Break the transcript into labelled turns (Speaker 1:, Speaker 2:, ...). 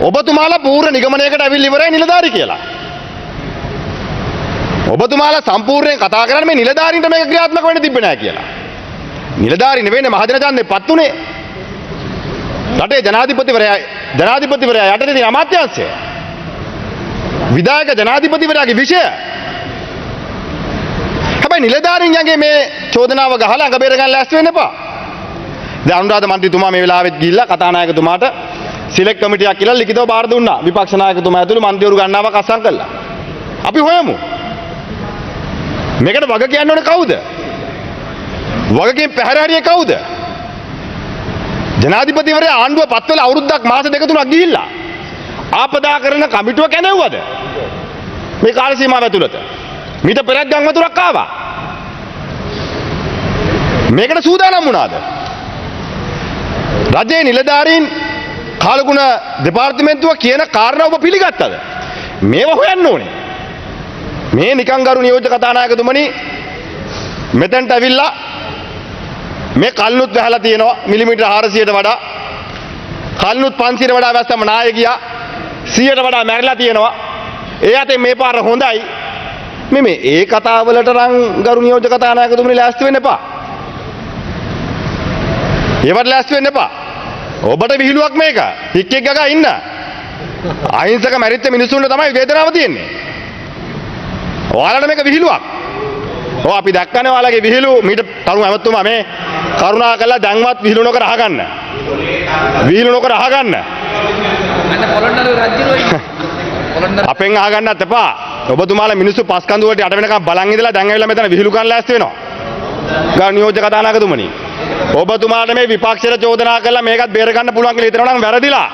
Speaker 1: ඔබතුමාලා පූර්ණ නිගමනයකට ඇවිල්ලා ඉවරයි නිලධාරි කියලා. ඔබතුමාලා සම්පූර්ණයෙන් කතා කරන්නේ මේ නිලධාරීන්ට මේක ක්‍රියාත්මක වෙන්න තිබ්බේ නැහැ කියලා. නිලධාරි නෙවෙයිනේ මහජන ඡන්දේ පත් උනේ. රටේ ජනාධිපතිවරයා යටතේ තියෙන අමාත්‍යාංශය. විධායක ජනාධිපතිවරයාගේ විෂය. හැබැයි නිලධාරීන්ගේ මේ චෝදනාව ගහලා අඟ බේර ගන්න ලෑස්ති වෙන්න එපා. දැන් අනුරාධ මන්ත්‍රීතුමා මේ වෙලාවෙත් ගිහිල්ලා කතානායකතුමාට සිලෙක්ට් කමිටියක් කියලා ලිඛිතව බාර දුන්නා. විපක්ෂ නායකතුමා ඇතුළු මන්ත්‍රීවරු ගණනාවක් අත්සන් කළා. අපි හොයමු. මේකට වග කියන්න ඕනේ කවුද? වගකීම් පැහැරහැරියේ කවුද? ජනාධිපතිවරයා ආණ්ඩුව පත් වෙලා අවුරුද්දක් මාස දෙක තුනක් ගිහිල්ලා ආපදා කරන කමිටුව කැනෙව්වද? මේ කාල සීමාව ඇතුළත. මීට පෙරක් ගම් වතුරක් ආවා. මේකට සූදානම් වුණාද? රජයේ නිලධාරීන් කාලගුණ දෙපාර්තමේන්තුව කියන කාරණා ඔබ පිළිගත්තද? මේව හොයන්න ඕනේ. මේ නිකං ගරු නියෝජ්‍ය කතානායකතුමනි මෙතෙන්ට ඇවිල්ලා මේ කල්නුත් වැහලා තියෙනවා මිලිමීටර 400ට වඩා කල්නුත් 500ට වඩා වැස්සම නාය ගියා 100ට වඩා මැරිලා තියෙනවා. ඒ අතේ මේ පාර හොඳයි. මේ ඒ කතාවලට නම් ගරු නියෝජ්‍ය කතානායකතුමනි ලෑස්ති වෙන්න එපා. ඒවට ලෑස්ති වෙන්න එපා. ඔබට විහිළුවක් මේක. හික්කෙක් ගගා ඉන්න. අහිංසක මැරිච්ච මිනිස්සුන්ට තමයි වේදනාව තියෙන්නේ. ඔයාලට මේක විහිළුවක්. ඔව් අපි දැක්කනේ ඔයාලගේ විහිළු මීට තරුණ ඇමතුමා මේ කරුණා කළා දැන්වත් විහිළු නොකර අහගන්න. විහිළු නොකර අහගන්න.
Speaker 2: අන්න පොළොන්නරු රජුරෝ
Speaker 1: අපෙන් අහගන්නත් එපා. ඔබතුමාලා මිනිස්සු පස් කඳු වලට යට වෙනකම් බලන් ඉඳලා දැන් ඇවිල්ලා මෙතන විහිළු කරන්න ලෑස්ති වෙනවා. ගා නියෝජ්‍ය කතානායකතුමනි. ඔබතුමාට මේ විපක්ෂයට චෝදනා කළා මේකත් බේර ගන්න පුළුවන් කියලා හිතනවා නම් වැරදිලා.